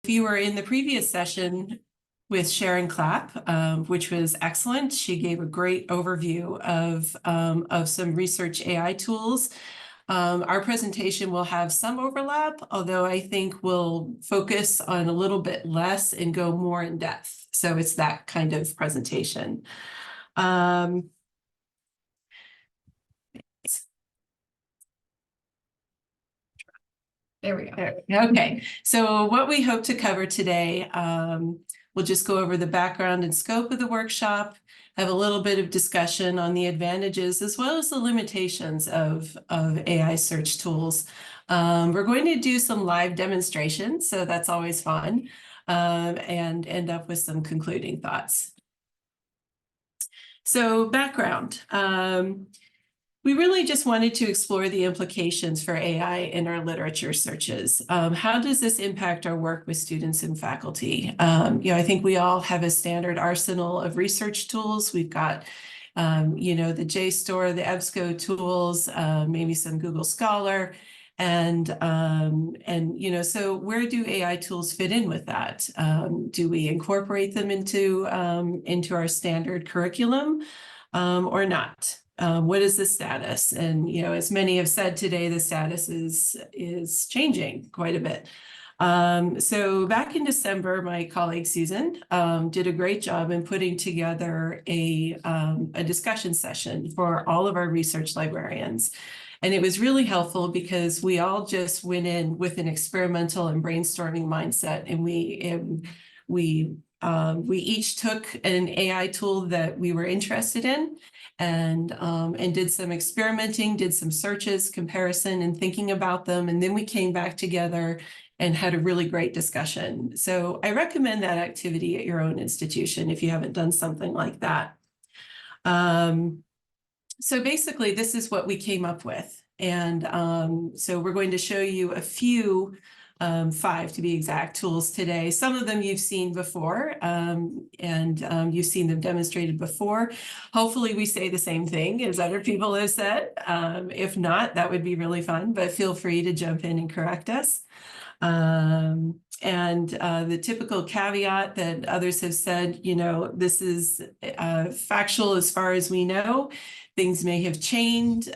if you were in the previous session with Sharon Clapp, which was excellent, she gave a great overview of some research AI tools. Our presentation will have some overlap, although I think we'll focus on a little bit less and go more in depth. So it's that kind of presentation. There we go. Okay, so what we hope to cover today, we'll just go over the background and scope of the workshop, have a little bit of discussion on the advantages as well as the limitations of AI search tools. We're going to do some live demonstrations, so that's always fun, and end up with some concluding thoughts. So background. We really just wanted to explore the implications for AI in our literature searches. How does this impact our work with students and faculty? I think we all have a standard arsenal of research tools. We've got, the JSTOR, the EBSCO tools, maybe some Google Scholar, and so where do AI tools fit in with that? Do we incorporate them into our standard curriculum or not? What is the status? And, as many have said today, the status is changing quite a bit. So back in December, my colleague Susan did a great job in putting together a discussion session for all of our research librarians. And it was really helpful because we all just went in with an experimental and brainstorming mindset, and we each took an AI tool that we were interested in and did some experimenting, did some searches, comparison, and thinking about them. And then we came back together and had a really great discussion. So I recommend that activity at your own institution if you haven't done something like that. So basically, this is what we came up with. And so we're going to show you a few 5 to be exact tools today. Some of them you've seen before, and you've seen them demonstrated before. Hopefully we say the same thing as other people have said. If not, that would be really fun, but feel free to jump in and correct us. The typical caveat that others have said, this is factual as far as we know. Things may have changed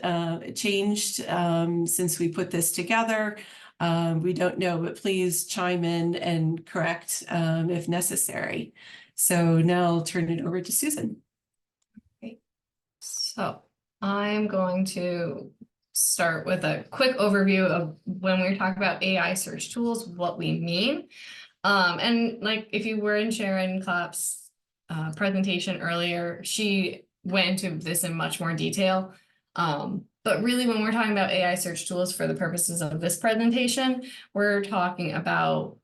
since we put this together. We don't know, but please chime in and correct if necessary. So now I'll turn it over to Susan. Okay. So I'm going to start with a quick overview of when we're talking about AI search tools, what we mean. And like if you were in Sharon Clapp's presentation earlier, she went into this in much more detail. But really, when we're talking about AI search tools for the purposes of this presentation, we're talking about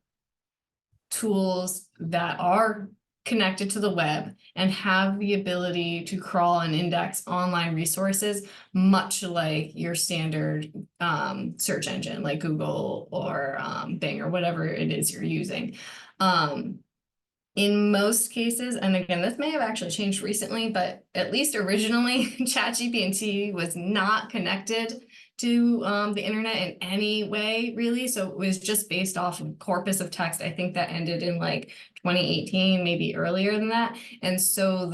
tools that are connected to the web and have the ability to crawl and index online resources, much like your standard search engine, like Google or Bing or whatever it is you're using. In most cases, and again, this may have actually changed recently, but at least originally, ChatGPT was not connected to the internet in any way, really. So it was just based off of corpus of text. I think that ended in like 2018, maybe earlier than that. And so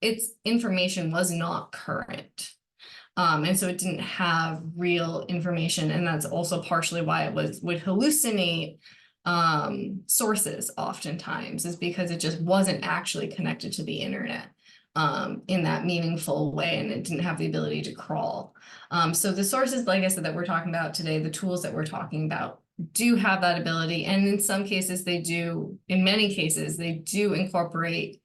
its information was not current. And so it didn't have real information. And that's also partially why it would hallucinate sources oftentimes, is because it just wasn't actually connected to the internet in that meaningful way, and it didn't have the ability to crawl. So the sources, like I said, that we're talking about today, the tools that we're talking about do have that ability. And in some cases they do, in many cases, they do incorporate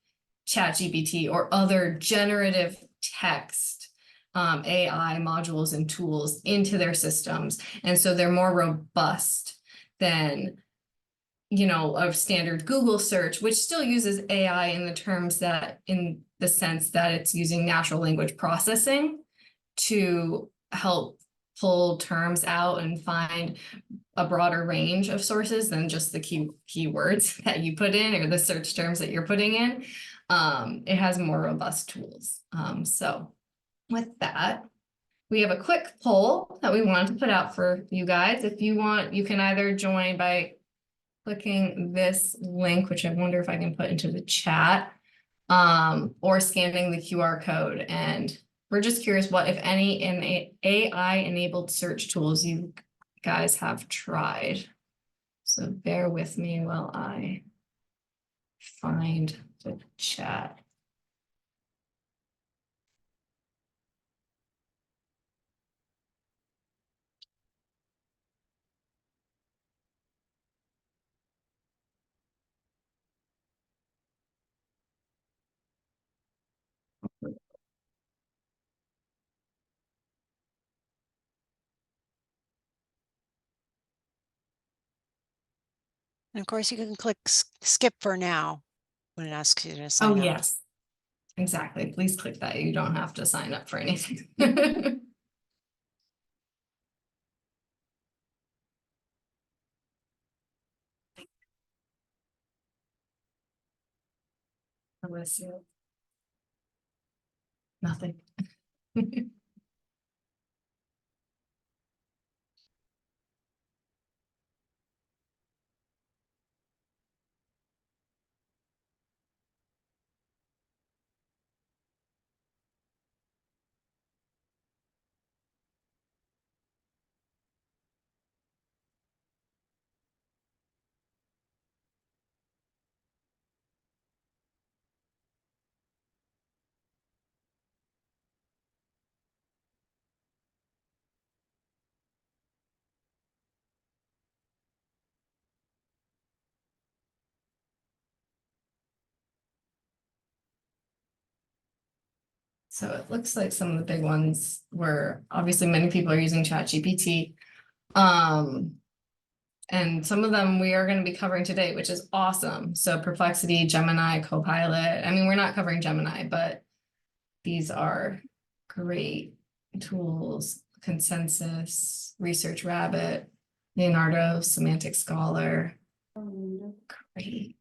ChatGPT or other generative text AI modules and tools into their systems. And so they're more robust than of standard Google search, which still uses AI in the terms that, in the sense that it's using natural language processing to help pull terms out and find a broader range of sources than just the keywords that you put in or the search terms that you're putting in. It has more robust tools. So with that, we have a quick poll that we wanted to put out for you guys. If you want, you can either join by clicking this link, which I wonder if I can put into the chat, or scanning the QR code. And we're just curious what, if any, AI-enabled search tools you guys have tried. So bear with me while I find the chat. And of course, you can click skip for now when it asks you to sign Oh, up. yes, exactly. Please click that. You don't have to sign up for anything. Nothing. So it looks like some of the big ones were, obviously many people are using ChatGPT. And some of them we are going to be covering today, which is awesome. So Perplexity, Gemini, Copilot. I mean, we're not covering Gemini, but these are great tools. Consensus, Research Rabbit, Leonardo, Semantic Scholar. Great.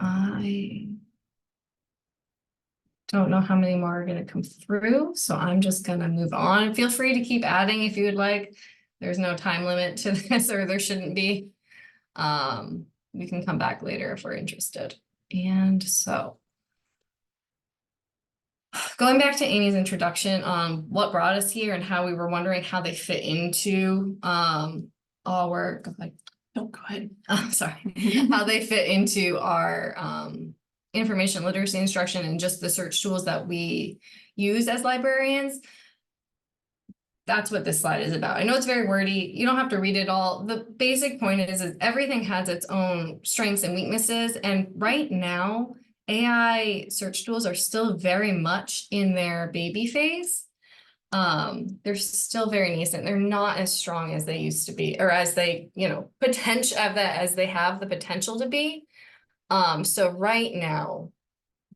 I don't know how many more are going to come through, so I'm just going to move on. Feel free to keep adding if you would like. There's no time limit to this, or there shouldn't be. We can come back later if we're interested. And so going back to Amy's introduction on what brought us here and how we were wondering how they fit into our, go ahead. Oh, go ahead. I'm sorry, how they fit into our information literacy instruction and just the search tools that we use as librarians. That's what this slide is about. I know it's very wordy. You don't have to read it all. The basic point is everything has its own strengths and weaknesses. And right now, AI search tools are still very much in their baby phase. They're still very nascent. They're not as strong as they used to be, or as they, as they have the potential to be. So right now,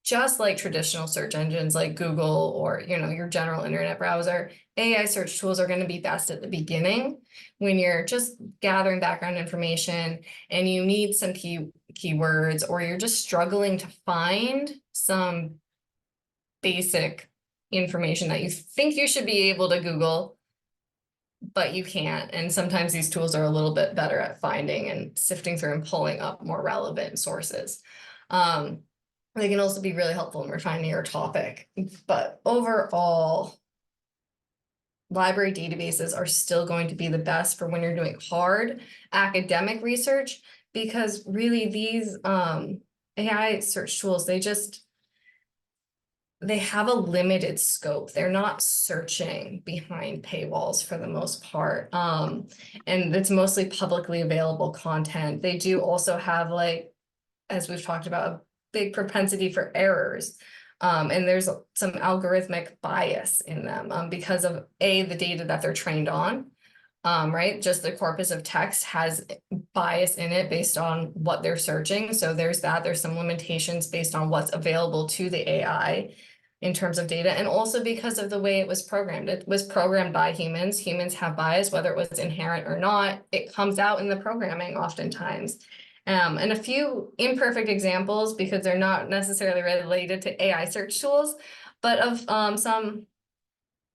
just like traditional search engines like Google or, your general internet browser, AI search tools are going to be best at the beginning when you're just gathering background information and you need some keywords, or you're just struggling to find some basic information that you think you should be able to Google, but you can't. And sometimes these tools are a little bit better at finding and sifting through and pulling up more relevant sources. They can also be really helpful in refining your topic, but overall, library databases are still going to be the best for when you're doing hard academic research, because really these AI search tools, they have a limited scope. They're not searching behind paywalls for the most part. And it's mostly publicly available content. They do also have, like, as we've talked about, a big propensity for errors. And there's some algorithmic bias in them because of the data that they're trained on, right? Just the corpus of text has bias in it based on what they're searching. So there's some limitations based on what's available to the AI in terms of data, and also because of the way it was programmed. It was programmed by humans. Humans have bias, whether it was inherent or not. It comes out in the programming oftentimes. And a few imperfect examples, because they're not necessarily related to AI search tools, but of some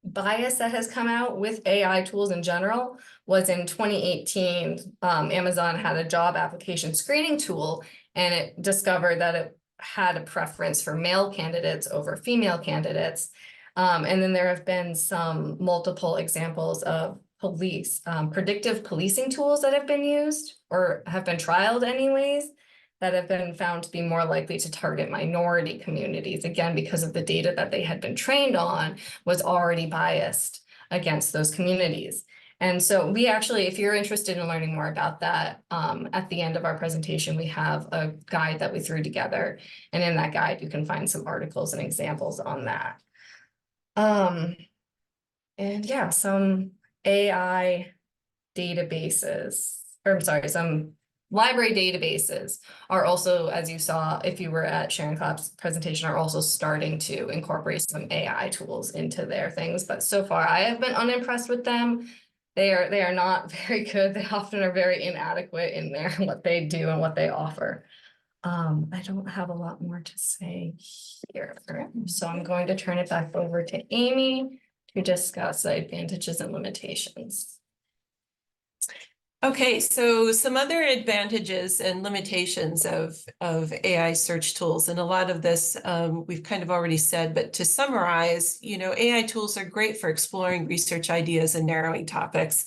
bias that has come out with AI tools in general was in 2018. Amazon had a job application screening tool, and it discovered that it had a preference for male candidates over female candidates. And then there have been some multiple examples of predictive policing tools that have been used or have been trialed anyways, that have been found to be more likely to target minority communities, again, because of the data that they had been trained on was already biased against those communities. And so we actually, if you're interested in learning more about that, at the end of our presentation, we have a guide that we threw together. And in that guide, you can find some articles and examples on that. And yeah, some AI databases, or I'm sorry, some library databases are also, as you saw, if you were at Sharon Clapp's presentation, are also starting to incorporate some AI tools into their things. But so far, I have been unimpressed with them. They are not very good. They often are very inadequate in their what they do and what they offer. I don't have a lot more to say here. So I'm going to turn it back over to Amy to discuss the advantages and limitations. Okay, so some other advantages and limitations of AI search tools, and a lot of this we've kind of already said, but to summarize, AI tools are great for exploring research ideas and narrowing topics.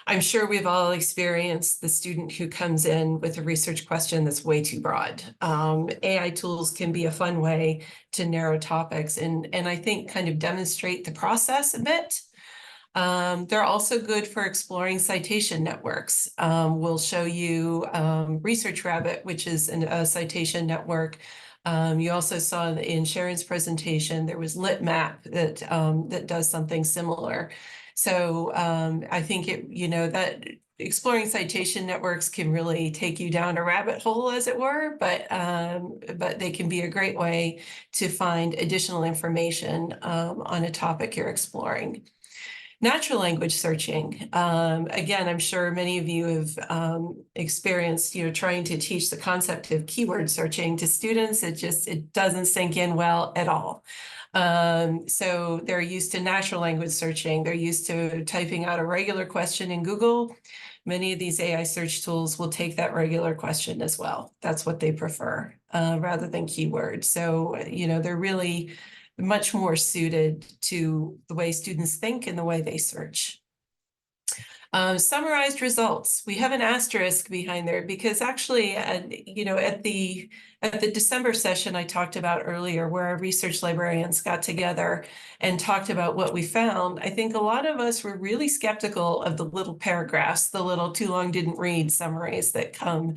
I'm sure we've all experienced the student who comes in with a research question that's way too broad. AI tools can be a fun way to narrow topics and I think kind of demonstrate the process a bit. They're also good for exploring citation networks. We'll show you Research Rabbit, which is a citation network. You also saw in Sharon's presentation, there was LitMap that does something similar. So I think that exploring citation networks can really take you down a rabbit hole, as it were, but they can be a great way to find additional information on a topic you're exploring. Natural language searching. Again, I'm sure many of you have experienced, trying to teach the concept of keyword searching to students. It doesn't sink in well at all. So they're used to natural language searching. They're used to typing out a regular question in Google. Many of these AI search tools will take that regular question as well. That's what they prefer rather than keywords. So, they're really much more suited to the way students think and the way they search. Summarized results. We have an asterisk behind there because actually, at the December session I talked about earlier, where our research librarians got together and talked about what we found, I think a lot of us were really skeptical of the little paragraphs, the little too long didn't read summaries that come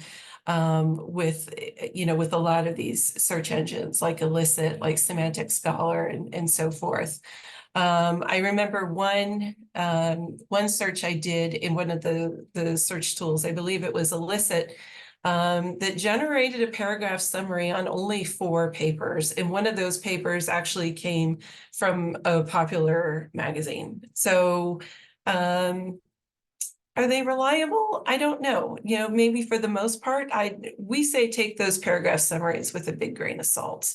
with a lot of these search engines like Elicit, like Semantic Scholar, and so forth. I remember one search I did in one of the search tools, I believe it was Elicit, that generated a paragraph summary on only 4 papers. And one of those papers actually came from a popular magazine. So are they reliable? I don't know. Maybe for the most part, we say take those paragraph summaries with a big grain of salt.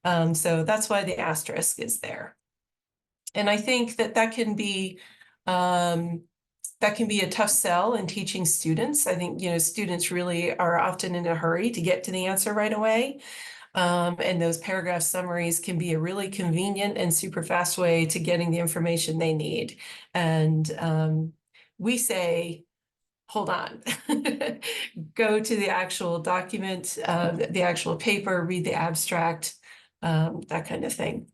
So that's why the asterisk is there. And I think that can be a tough sell in teaching students. I think, students really are often in a hurry to get to the answer right away. And those paragraph summaries can be a really convenient and super fast way to getting the information they need. And we say, hold on, go to the actual document, the actual paper, read the abstract, that kind of thing.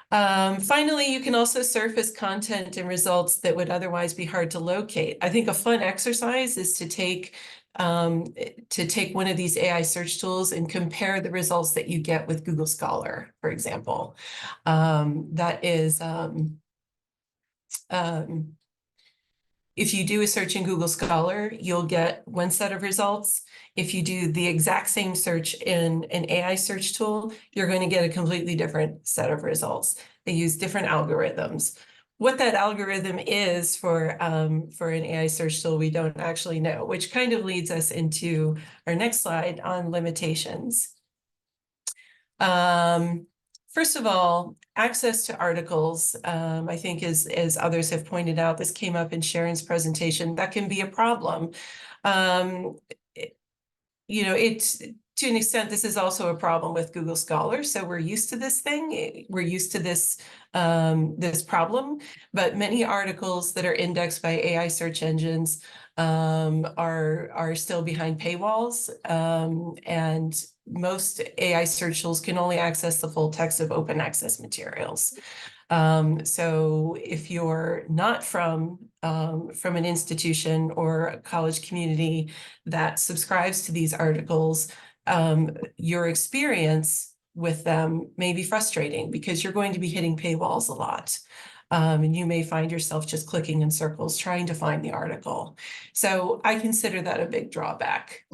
Finally, you can also surface content and results that would otherwise be hard to locate. I think a fun exercise is to take one of these AI search tools and compare the results that you get with Google Scholar, for example. That is, if you do a search in Google Scholar, you'll get one set of results. If you do the exact same search in an AI search tool, you're going to get a completely different set of results. They use different algorithms. What that algorithm is for an AI search tool, we don't actually know, which kind of leads us into our next slide on limitations. First of all, access to articles, I think as others have pointed out, this came up in Sharon's presentation, that can be a problem. You know, it's to an extent, this is also a problem with Google Scholar. So we're used to this thing. We're used to this this problem, but many articles that are indexed by AI search engines are still behind paywalls, and most AI search tools can only access the full text of open access materials. So if you're not from an institution or a college community that subscribes to these articles, your experience with them may be frustrating because you're going to be hitting paywalls a lot. And you may find yourself just clicking in circles trying to find the article. So I consider that a big drawback.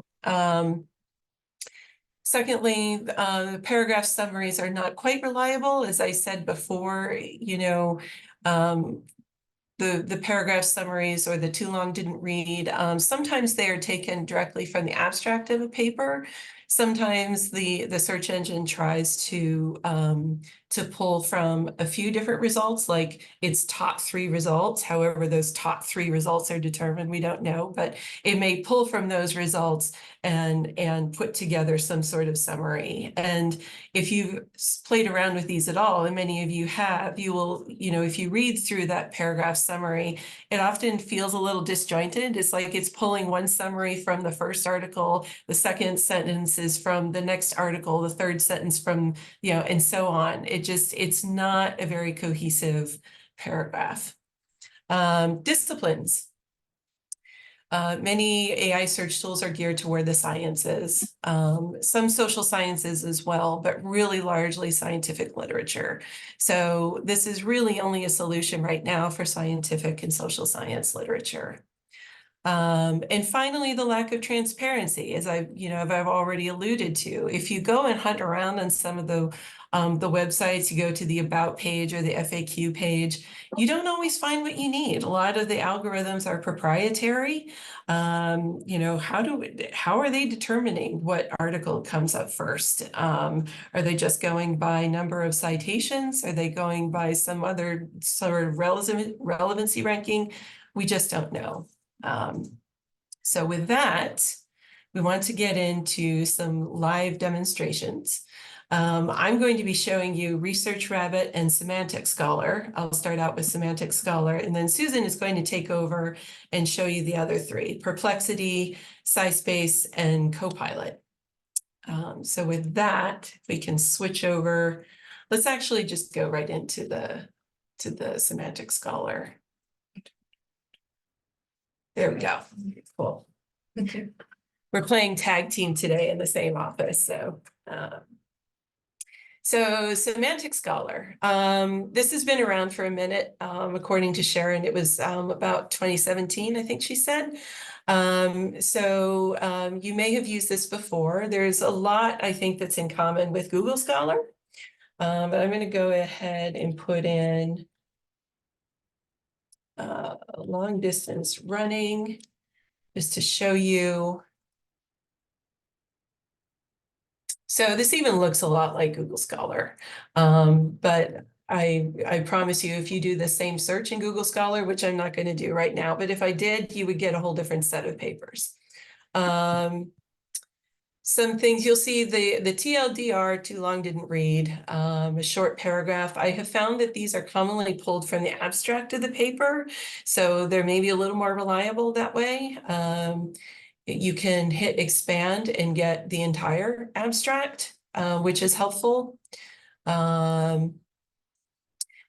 Secondly, the paragraph summaries are not quite reliable. As I said before, you know, the paragraph summaries or the too long didn't read, sometimes they are taken directly from the abstract of a paper. Sometimes the search engine tries to pull from a few different results, like its top 3 results. However, those top 3 results are determined, we don't know, but it may pull from those results and put together some sort of summary. And if you've played around with these at all, and many of you have, you will, you know, if you read through that paragraph summary, it often feels a little disjointed. It's like it's pulling one summary from the first article, the second sentence is from the next article, the third sentence from, you know, and so on. It's not a very cohesive paragraph. Disciplines. Many AI search tools are geared toward the sciences, some social sciences as well, but really largely scientific literature. So this is really only a solution right now for scientific and social science literature. And finally, the lack of transparency, as I've already alluded to. If you go and hunt around on some of the websites, you go to the About page or the FAQ page, you don't always find what you need. A lot of the algorithms are proprietary. You know, how are they determining what article comes up first? Are they just going by number of citations? Are they going by some other sort of relevancy ranking? We just don't know. So with that, we want to get into some live demonstrations. I'm going to be showing you Research Rabbit and Semantic Scholar. I'll start out with Semantic Scholar, and then Susan is going to take over and show you the other 3, Perplexity, SciSpace, and Copilot. So with that, we can switch over. Let's actually just go right into the Semantic Scholar. There we go. Cool. Okay. We're playing tag team today in the same office. So Semantic Scholar. This has been around for a minute. According to Sharon, it was about 2017, I think she said. You may have used this before. There's a lot, I think, that's in common with Google Scholar. But I'm going to go ahead and put in long distance running just to show you. So this even looks a lot like Google Scholar, but I promise you, if you do the same search in Google Scholar, which I'm not going to do right now, but if I did, you would get a whole different set of papers. Some things you'll see, the TLDR, too long didn't read, a short paragraph. I have found that these are commonly pulled from the abstract of the paper, so they're maybe a little more reliable that way. You can hit expand and get the entire abstract, which is helpful.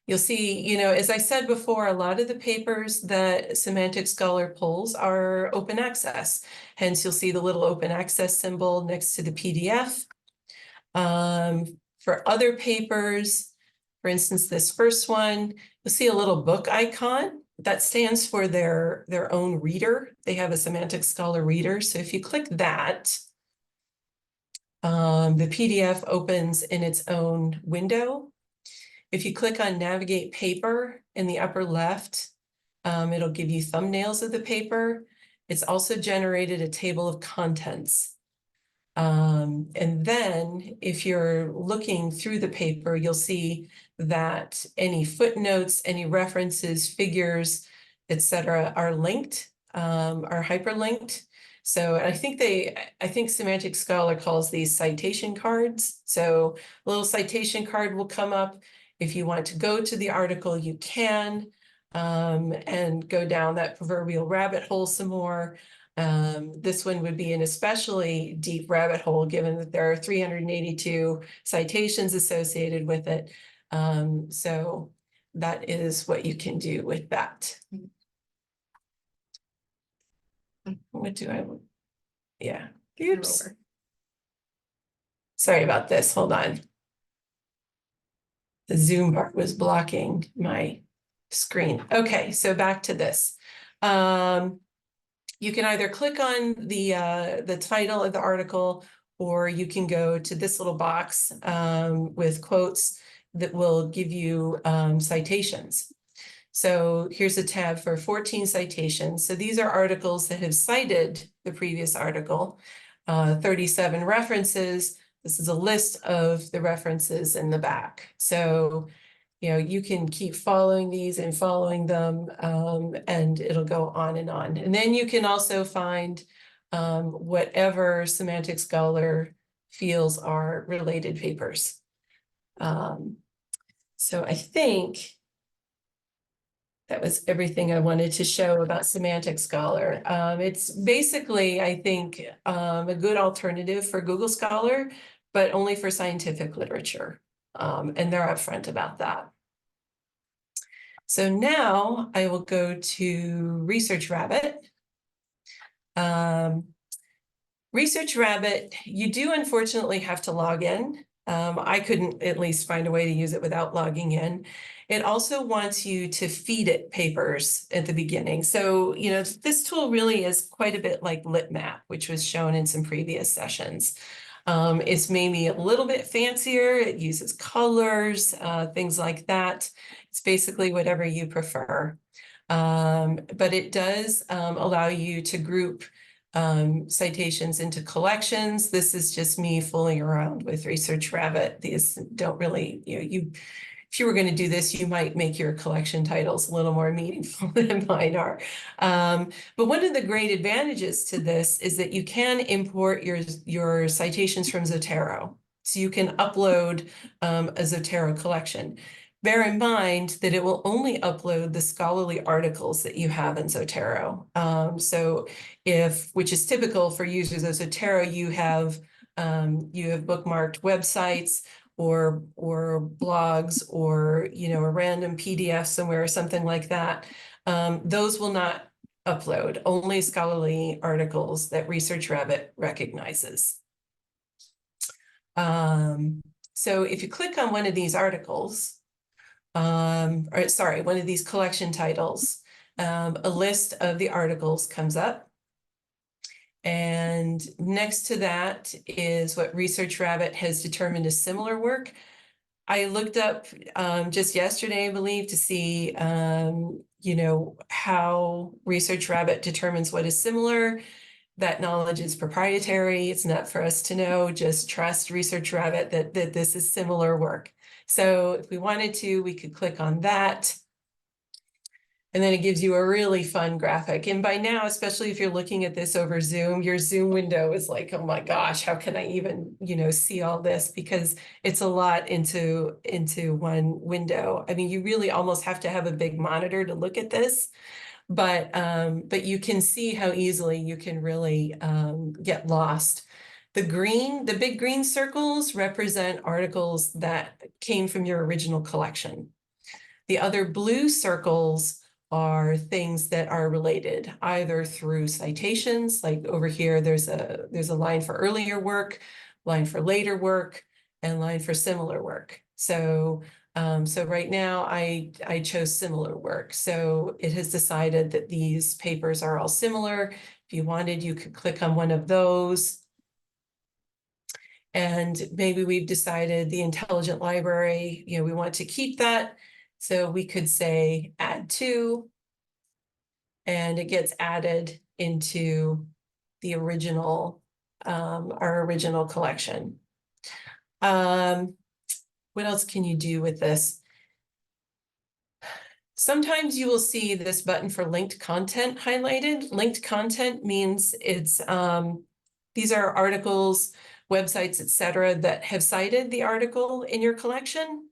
You'll see, you know, as I said before, a lot of the papers that Semantic Scholar pulls are open access. Hence, you'll see the little open access symbol next to the PDF. For other papers, for instance, this first one, you'll see a little book icon that stands for their own reader. They have a Semantic Scholar reader. So if you click that, the PDF opens in its own window. If you click on Navigate Paper in the upper left, it'll give you thumbnails of the paper. It's also generated a table of contents. And then if you're looking through the paper, you'll see that any footnotes, any references, figures, etc., are linked, are hyperlinked. So I think Semantic Scholar calls these citation cards. So a little citation card will come up. If you want to go to the article, you can, and go down that proverbial rabbit hole some more. This one would be an especially deep rabbit hole, given that there are 382 citations associated with it. So that is what you can do with that. What do I, yeah, oops. Sorry about this, hold on. The Zoom bar was blocking my screen. Okay, so back to this. You can either click on the title of the article, or you can go to this little box with quotes that will give you citations. So here's a tab for 14 citations. So these are articles that have cited the previous article, 37 references. This is a list of the references in the back. So, you know, you can keep following these and following them, and it'll go on and on. And then you can also find whatever Semantic Scholar feels are related papers. So I think that was everything I wanted to show about Semantic Scholar. It's basically, I think, a good alternative for Google Scholar, but only for scientific literature. And they're upfront about that. So now I will go to Research Rabbit. Research Rabbit, you do unfortunately have to log in. I couldn't at least find a way to use it without logging in. It also wants you to feed it papers at the beginning. So, you know, this tool really is quite a bit like LitMap, which was shown in some previous sessions. It's maybe a little bit fancier. It uses colors, things like that. It's basically whatever you prefer. But it does allow you to group citations into collections. This is just me fooling around with Research Rabbit. These don't really, you know, if you were going to do this, you might make your collection titles a little more meaningful than mine are. But one of the great advantages to this is that you can import your citations from Zotero. So you can upload a Zotero collection. Bear in mind that it will only upload the scholarly articles that you have in Zotero. So which is typical for users of Zotero, you have bookmarked websites or blogs, or, you know, a random PDF somewhere or something like that. Those will not upload, only scholarly articles that Research Rabbit recognizes. So if you click on one of these articles, one of these collection titles, a list of the articles comes up. And next to that is what Research Rabbit has determined is similar work. I looked up just yesterday, I believe, to see, you know, how Research Rabbit determines what is similar. That knowledge is proprietary. It's not for us to know. Just trust Research Rabbit that this is similar work. So if we wanted to, we could click on that. And then it gives you a really fun graphic. And by now, especially if you're looking at this over Zoom, your Zoom window is like, oh my gosh, how can I even, you know, see all this? Because it's a lot into one window. I mean, you really almost have to have a big monitor to look at this. But you can see how easily you can really get lost. The big green circles represent articles that came from your original collection. The other blue circles are things that are related either through citations, like over here, there's a line for earlier work, line for later work, and line for similar work. So right now I chose similar work. So it has decided that these papers are all similar. If you wanted, you could click on one of those. And maybe we've decided the intelligent library, you know, we want to keep that. So we could say add to, and it gets added into the original our original collection. What else can you do with this? Sometimes you will see this button for linked content highlighted. Linked content means it's these are articles, websites, etc., that have cited the article in your collection.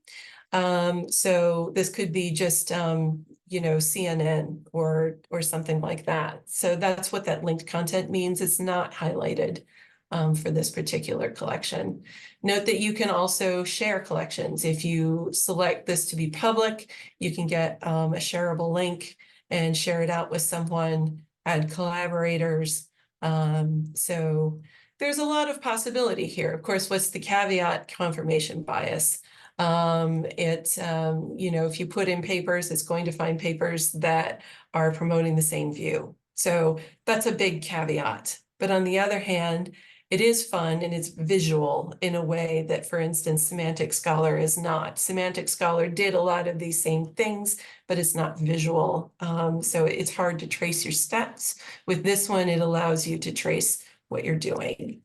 So this could be just you know, CNN or something like that. So that's what that linked content means. It's not highlighted for this particular collection. Note that you can also share collections. If you select this to be public, you can get a shareable link and share it out with someone, add collaborators. So there's a lot of possibility here. Of course, what's the caveat? Confirmation bias. You know, if you put in papers, it's going to find papers that are promoting the same view. So that's a big caveat. But on the other hand, it is fun and it's visual in a way that, for instance, Semantic Scholar is not. Semantic Scholar did a lot of these same things, but it's not visual. So it's hard to trace your steps. With this one, it allows you to trace what you're doing.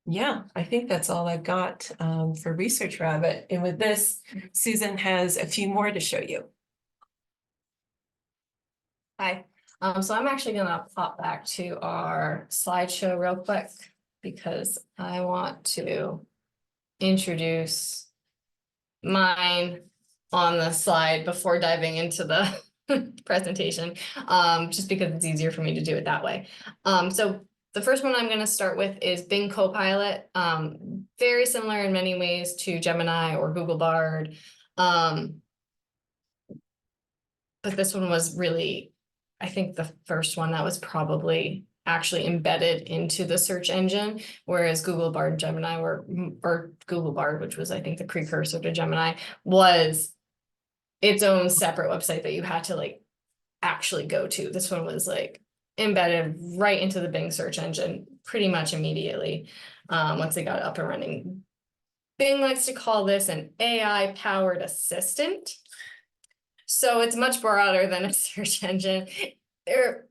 Yeah, I think that's all I've got for Research Rabbit. And with this, Susan has a few more to show you. Hi. So I'm actually gonna pop back to our slideshow real quick because I want to introduce mine on the slide before diving into the presentation, just because it's easier for me to do it that way. So the first one I'm going to start with is Bing Copilot, very similar in many ways to Gemini or Google Bard. But this one was really, I think, the first one that was probably actually embedded into the search engine, whereas Google Bard and Gemini were, or Google Bard, which was, I think, the precursor to Gemini, was its own separate website that you had to like actually go to. This one was like embedded right into the Bing search engine pretty much immediately once they got it up and running. Bing likes to call this an AI-powered assistant. So it's much broader than a search engine. Their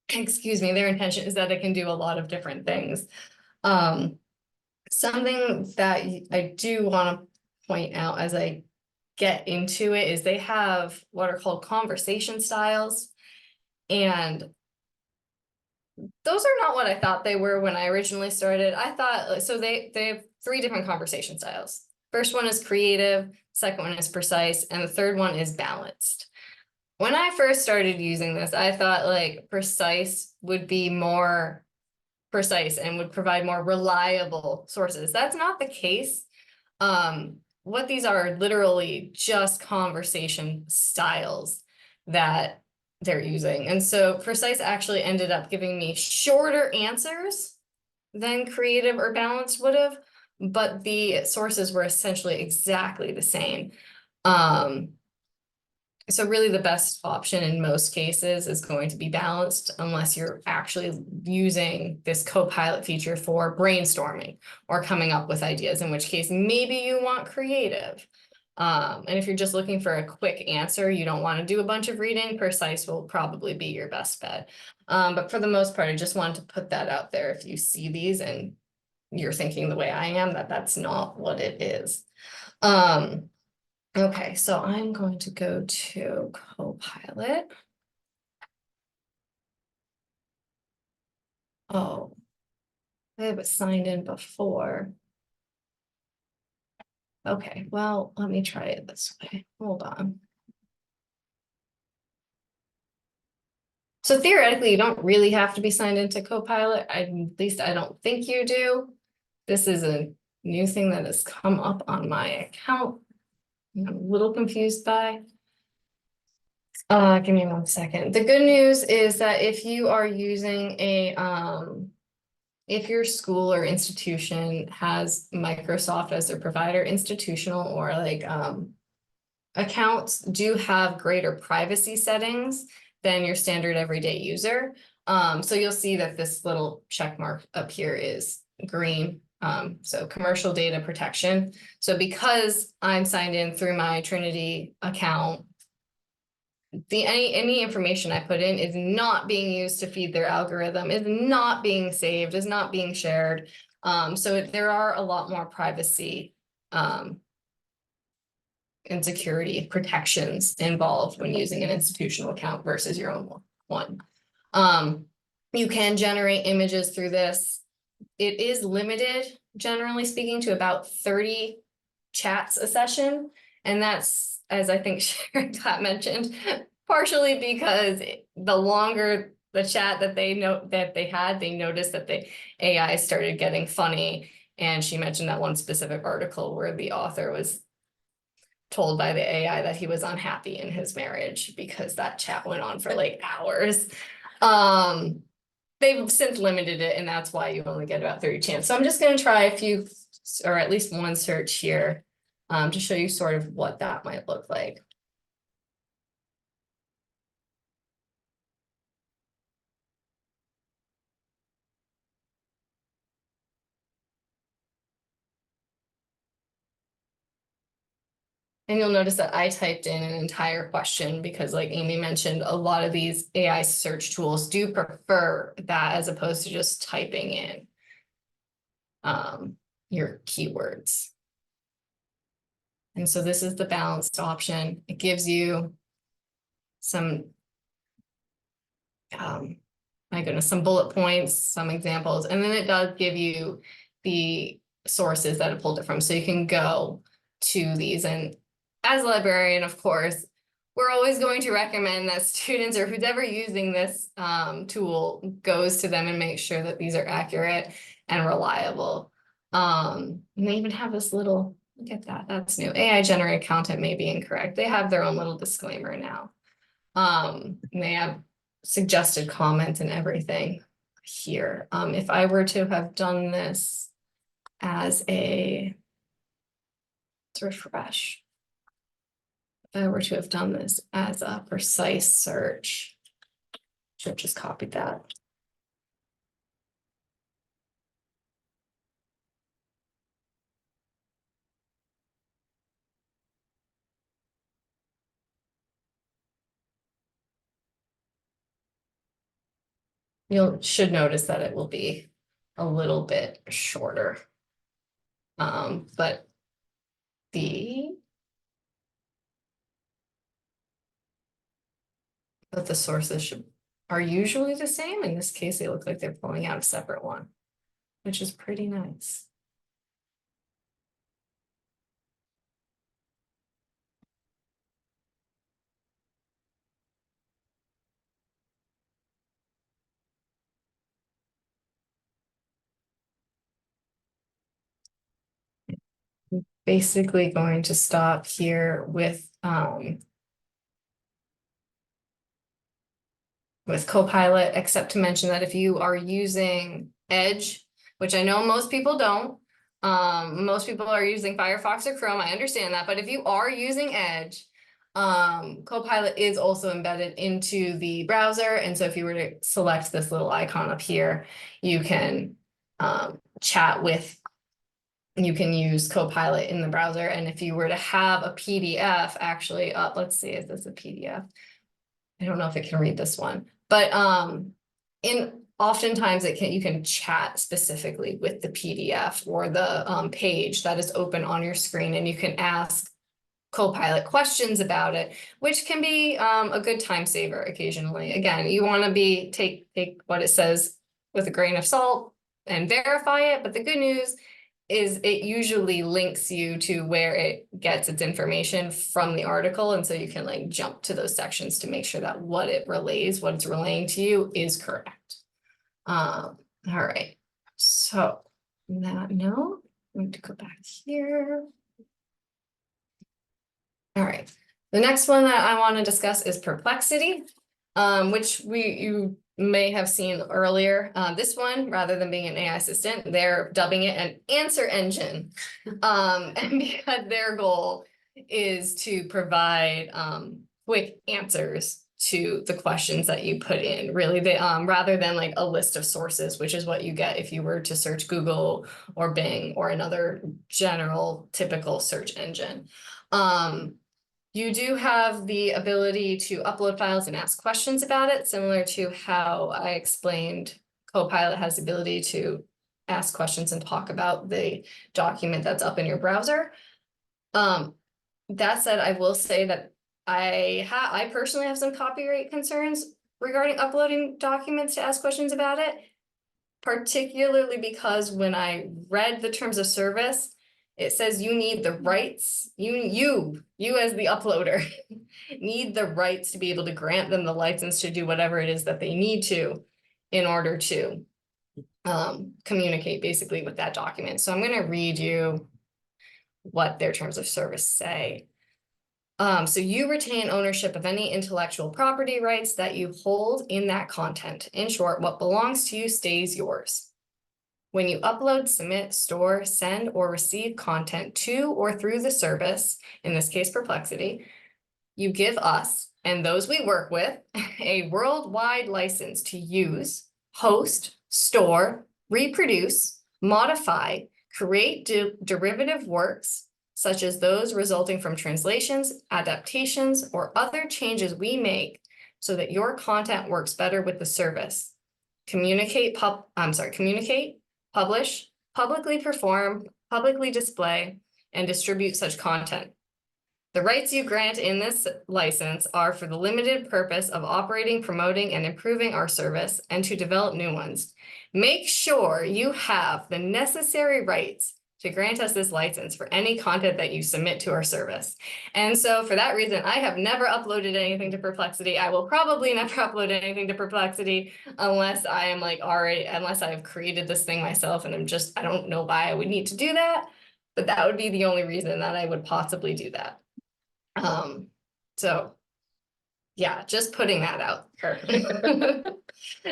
intention is that it can do a lot of different things. Something that I do want to point out as I get into it is they have what are called conversation styles. And those are not what I thought they were when I originally started. I thought, so they have 3 different conversation styles. First one is creative, second one is precise, and the third one is balanced. When I first started using this, I thought like precise would be more precise and would provide more reliable sources. That's not the case. What these are literally just conversation styles that they're using. And so precise actually ended up giving me shorter answers than creative or balanced would have, but the sources were essentially exactly the same. So really the best option in most cases is going to be balanced unless you're actually using this Copilot feature for brainstorming or coming up with ideas, in which case maybe you want creative. And if you're just looking for a quick answer, you don't want to do a bunch of reading, precise will probably be your best bet. But for the most part, I just wanted to put that out there. If you see these and you're thinking the way I am, that's not what it is. Okay, so I'm going to go to Copilot. Oh, I was signed in before. Okay, well, let me try it this way. Hold on. So theoretically, you don't really have to be signed into Copilot. At least I don't think you do. This is a new thing that has come up on my account. I'm a little confused by. Give me 1 second. The good news is that if you are using a, if your school or institution has Microsoft as their provider, institutional or like accounts do have greater privacy settings than your standard everyday user. So you'll see that this little check mark up here is green. So commercial data protection. So because I'm signed in through my Trinity account, any information I put in is not being used to feed their algorithm, is not being saved, is not being shared. So there are a lot more privacy and security protections involved when using an institutional account versus your own one. You can generate images through this. It is limited, generally speaking, to about 30 chats a session. And that's, as I think Sharon mentioned, partially because the longer the chat that they noticed that the AI started getting funny. And she mentioned that one specific article where the author was told by the AI that he was unhappy in his marriage because that chat went on for like hours. They've since limited it, and that's why you only get about 30 chats. So I'm just going to try a few, or at least one search here, to show you sort of what that might look like. And you'll notice that I typed in an entire question because, like Amy mentioned, a lot of these AI search tools do prefer that as opposed to just typing in your keywords. And so this is the balanced option. It gives you some, my goodness, some bullet points, some examples, and then it does give you the sources that it pulled it from. So you can go to these, and as a librarian, of course, we're always going to recommend that students or who's ever using this tool goes to them and make sure that these are accurate and reliable. And they even have this little, look at that, that's new. AI generated content may be incorrect. They have their own little disclaimer now. And they have suggested comments and everything here. If I were to have done this as a, let's refresh. If I were to have done this as a precise search, should have just copied that. You should notice that it will be a little bit shorter. But the sources are usually the same. In this case, they look like they're pulling out a separate one, which is pretty nice. Basically going to stop here with Copilot, except to mention that if you are using Edge, which I know most people don't, most people are using Firefox or Chrome, I understand that, but if you are using Edge, Copilot is also embedded into the browser, and so if you were to select this little icon up here, you can chat with, you can use Copilot in the browser, and if you were to have a PDF actually up, let's see, is this a PDF? I don't know if it can read this one, but oftentimes you can chat specifically with the PDF or the page that is open on your screen, and you can ask Copilot questions about it, which can be a good time saver occasionally. Again, you want to take what it says with a grain of salt and verify it, but the good news is it usually links you to where it gets its information from the article. And so you can like jump to those sections to make sure that what it's relaying to you is correct. All right. So on that note, I'm going to go back here. All right. The next one that I want to discuss is perplexity, which you may have seen earlier. This one, rather than being an AI assistant, they're dubbing it an answer engine. And because their goal is to provide quick answers to the questions that you put in. Really, they rather than like a list of sources, which is what you get if you were to search Google or Bing or another general typical search engine. You do have the ability to upload files and ask questions about it, similar to how I explained Copilot has the ability to ask questions and talk about the document that's up in your browser. That said, I will say that I personally have some copyright concerns regarding uploading documents to ask questions about it, particularly because when I read the terms of service, it says you need the rights, you as the uploader need the rights to be able to grant them the license to do whatever it is that they need to in order to communicate basically with that document. So I'm going to read you what their terms of service say. So you retain ownership of any intellectual property rights that you hold in that content. In short, what belongs to you stays yours. When you upload, submit, store, send, or receive content to or through the service, in this case Perplexity, you give us, and those we work with, a worldwide license to use, host, store, reproduce, modify, create derivative works, such as those resulting from translations, adaptations, or other changes we make so that your content works better with the service. Communicate, publish, publicly perform, publicly display, and distribute such content. The rights you grant in this license are for the limited purpose of operating, promoting, and improving our service and to develop new ones. Make sure you have the necessary rights to grant us this license for any content that you submit to our service. And so for that reason, I have never uploaded anything to Perplexity. I will probably never upload anything to Perplexity unless I am unless I've created this thing myself and I don't know why I would need to do that, but that would be the only reason that I would possibly do that. So yeah, just putting that out there.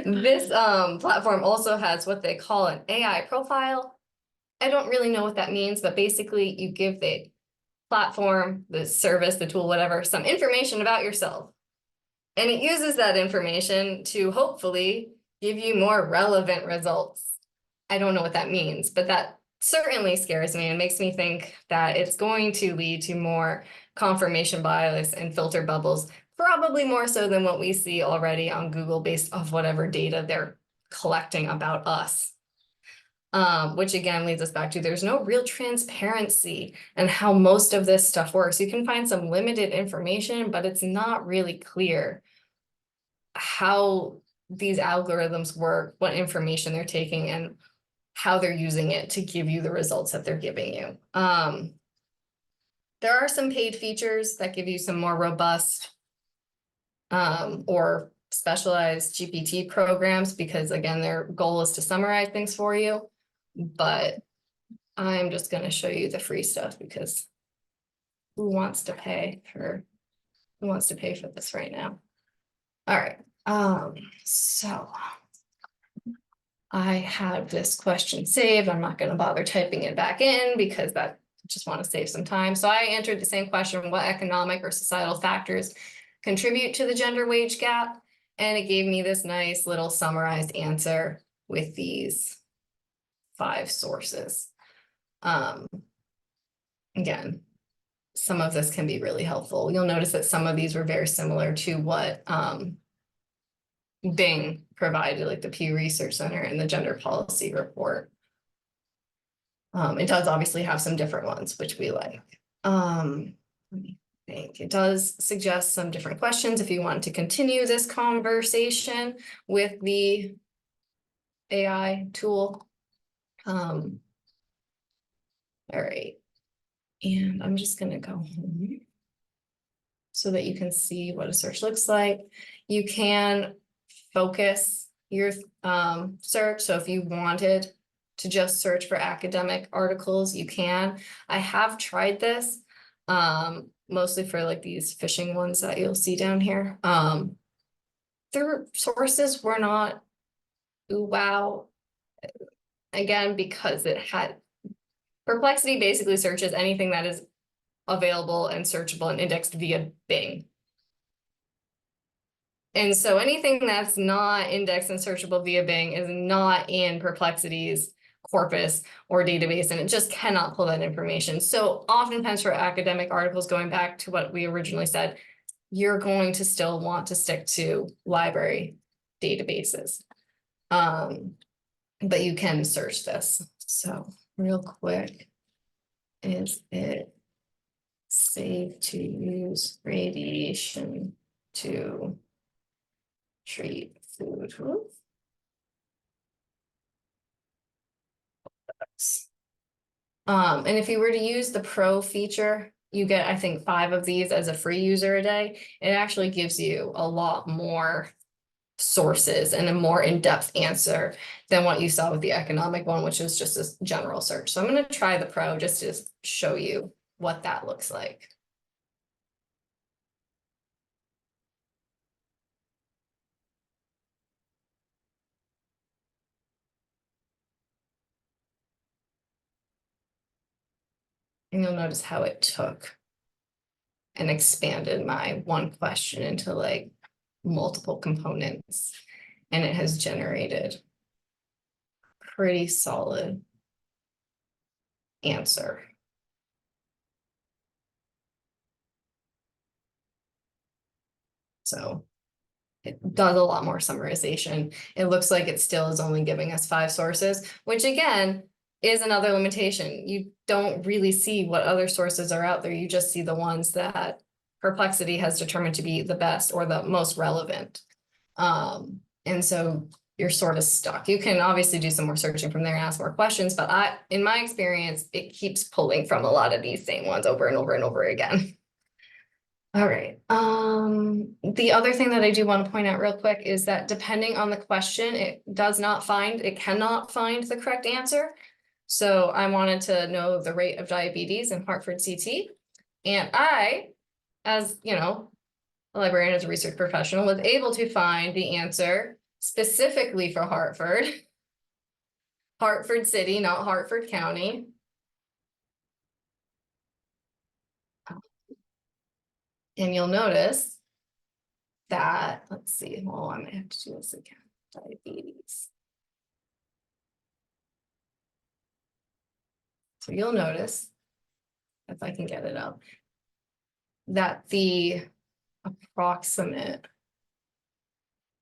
This platform also has what they call an AI profile. I don't really know what that means, but basically you give the platform, the service, the tool, whatever, some information about yourself. And it uses that information to hopefully give you more relevant results. I don't know what that means, but that certainly scares me and makes me think that it's going to lead to more confirmation bias and filter bubbles, probably more so than what we see already on Google based off whatever data they're collecting about us. Which again leads us back to there's no real transparency in how most of this stuff works. You can find some limited information, but it's not really clear how these algorithms work, what information they're taking, and how they're using it to give you the results that they're giving you. There are some paid features that give you some more robust or specialized GPT programs because again, their goal is to summarize things for you. But I'm just going to show you the free stuff because who wants to pay for this right now? All right. So I have this question saved. I'm not going to bother typing it back in because I just want to save some time. So I entered the same question: what economic or societal factors contribute to the gender wage gap? And it gave me this nice little summarized answer with these 5 sources. Again, some of this can be really helpful. You'll notice that some of these were very similar to what Bing provided, like the Pew Research Center and the Gender Policy Report. It does obviously have some different ones, which we like. Let me think. It does suggest some different questions if you want to continue this conversation with the AI tool. All right, and I'm just gonna go home so that you can see what a search looks like. You can focus your search. So if you wanted to just search for academic articles, you can. I have tried this mostly for like these phishing ones that you'll see down here. Their sources were not wow. Again, because it had Perplexity basically searches anything that is available and searchable and indexed via Bing. And so anything that's not indexed and searchable via Bing is not in Perplexity's corpus or database, and it just cannot pull that information. So oftentimes for academic articles, going back to what we originally said, you're going to still want to stick to library databases. But you can search this. So real quick, is it safe to use radiation to treat food? And if you were to use the Pro feature, you get, I think, 5 of these as a free user a day. It actually gives you a lot more sources and a more in-depth answer than what you saw with the economic one, which is just a general search. So I'm going to try the Pro just to show you what that looks like. And you'll notice how it took and expanded my one question into like multiple components, and it has generated pretty solid answer. So it does a lot more summarization. It looks like it still is only giving us 5 sources, which again is another limitation. You don't really see what other sources are out there. You just see the ones that Perplexity has determined to be the best or the most relevant. And so you're sort of stuck. You can obviously do some more searching from there and ask more questions, but in my experience, it keeps pulling from a lot of these same ones over and over and over again. All right. The other thing that I do want to point out real quick is that depending on the question, it cannot find the correct answer. So I wanted to know the rate of diabetes in Hartford CT. And I, as you know, a librarian, as a research professional, was able to find the answer specifically for Hartford. Hartford City, not Hartford County. And you'll notice that, let's see, well, I might have to do this again, diabetes. So you'll notice, if I can get it up, that the approximate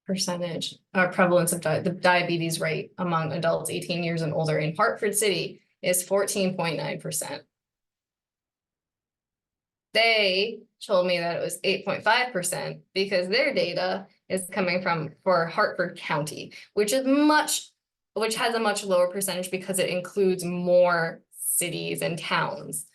percentage or prevalence of the diabetes rate among adults 18 years and older in Hartford City is 14.9%. They told me that it was 8.5% because their data is coming from for Hartford County, which has a much lower percentage because it includes more cities and towns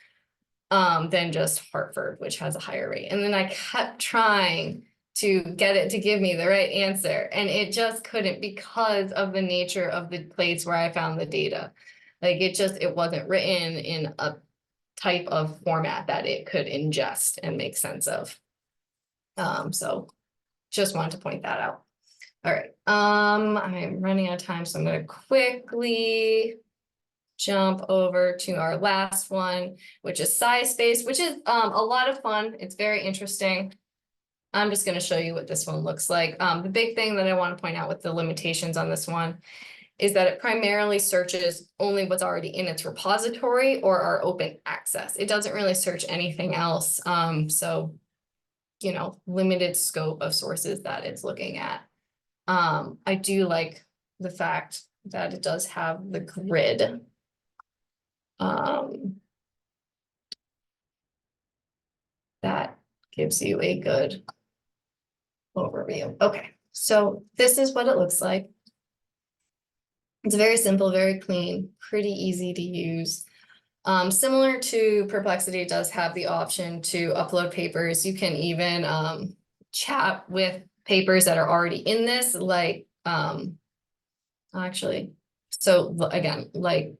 than just Hartford, which has a higher rate. And then I kept trying to get it to give me the right answer, and it just couldn't because of the nature of the place where I found the data. Like it wasn't written in a type of format that it could ingest and make sense of. So just wanted to point that out. All right, I'm running out of time, so I'm going to quickly jump over to our last one, which is size space, which is a lot of fun. It's very interesting. I'm just going to show you what this one looks like. The big thing that I want to point out with the limitations on this one is that it primarily searches only what's already in its repository or our open access. It doesn't really search anything else. So, you know, limited scope of sources that it's looking at. I do like the fact that it does have the grid. That gives you a good overview. Okay, so this is what it looks like. It's very simple, very clean, pretty easy to use. Similar to Perplexity, it does have the option to upload papers. You can even chat with papers that are already in this, like actually, so again, like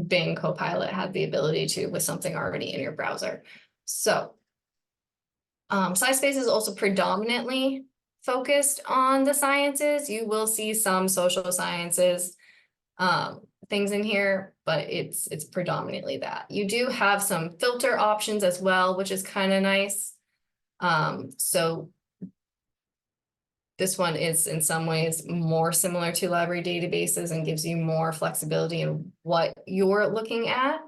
Bing Copilot had the ability to with something already in your browser. So SciSpace is also predominantly focused on the sciences. You will see some social sciences things in here, but it's predominantly that. You do have some filter options as well, which is kind of nice. So This one is in some ways more similar to library databases and gives you more flexibility in what you're looking at.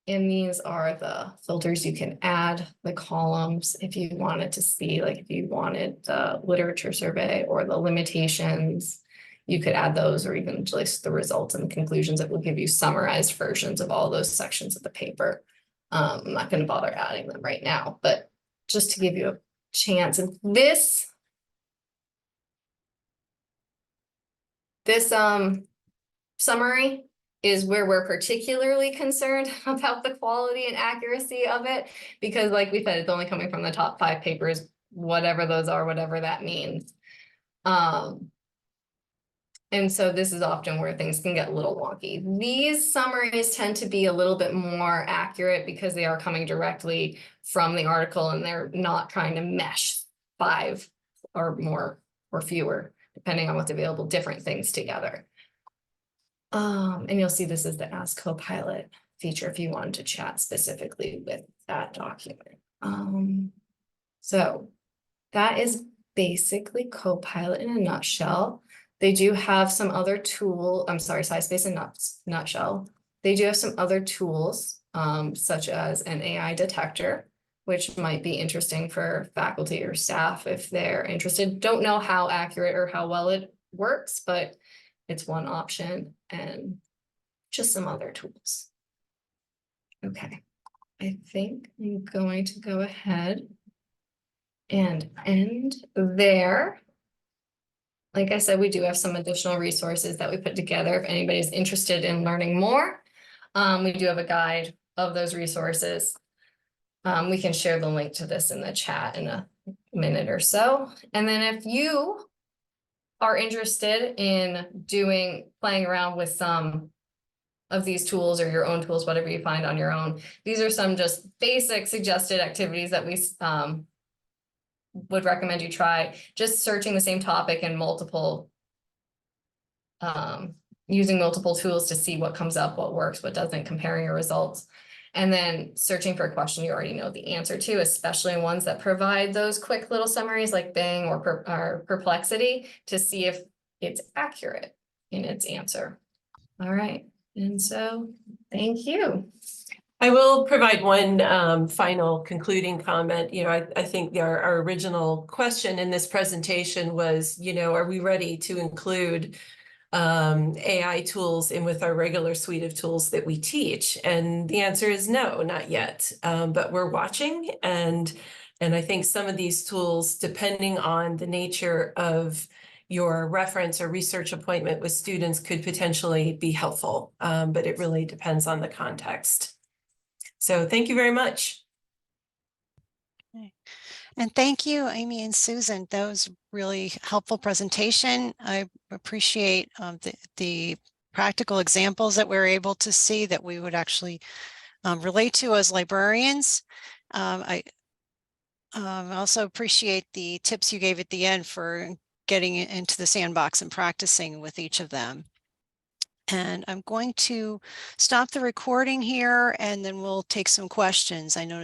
And these are the filters you can add, the columns, if you wanted to see, like if you wanted the literature survey or the limitations, you could add those, or even just the results and the conclusions. It will give you summarized versions of all those sections of the paper. I'm not going to bother adding them right now, but just to give you a chance. And this summary is where we're particularly concerned about the quality and accuracy of it, because like we said, it's only coming from the top 5 papers, whatever those are, whatever that means. And so this is often where things can get a little wonky. These summaries tend to be a little bit more accurate because they are coming directly from the article and they're not trying to mesh 5 or more or fewer, depending on what's available, different things together. And you'll see this is the Ask Copilot feature if you wanted to chat specifically with that document. So that is basically Copilot in a nutshell. They do have some other tool, I'm sorry, SciSpace in nutshell. They do have some other tools, such as an AI detector, which might be interesting for faculty or staff if they're interested. Don't know how accurate or how well it works, but it's one option, and just some other tools. Okay, I think I'm going to go ahead and end there. Like I said, we do have some additional resources that we put together if anybody's interested in learning more. We do have a guide of those resources. We can share the link to this in the chat in a minute or so. And then if you are interested in playing around with some of these tools or your own tools, whatever you find on your own, these are some just basic suggested activities that we would recommend you try. Just searching the same topic in multiple, using multiple tools to see what comes up, what works, what doesn't, comparing your results. And then searching for a question you already know the answer to, especially ones that provide those quick little summaries like Bing or Perplexity, to see if it's accurate in its answer. All right. And so thank you. I will provide one final concluding comment. I think our original question in this presentation was, are we ready to include AI tools in with our regular suite of tools that we teach? And the answer is no, not yet. But we're watching, and I think some of these tools, depending on the nature of your reference or research appointment with students, could potentially be helpful. But it really depends on the context. So thank you very much. And thank you, Amy and Susan. That was really helpful presentation. I appreciate the practical examples that we're able to see that we would actually relate to as librarians. I also appreciate the tips you gave at the end for getting into the sandbox and practicing with each of them. And I'm going to stop the recording here, and then we'll take some questions. I know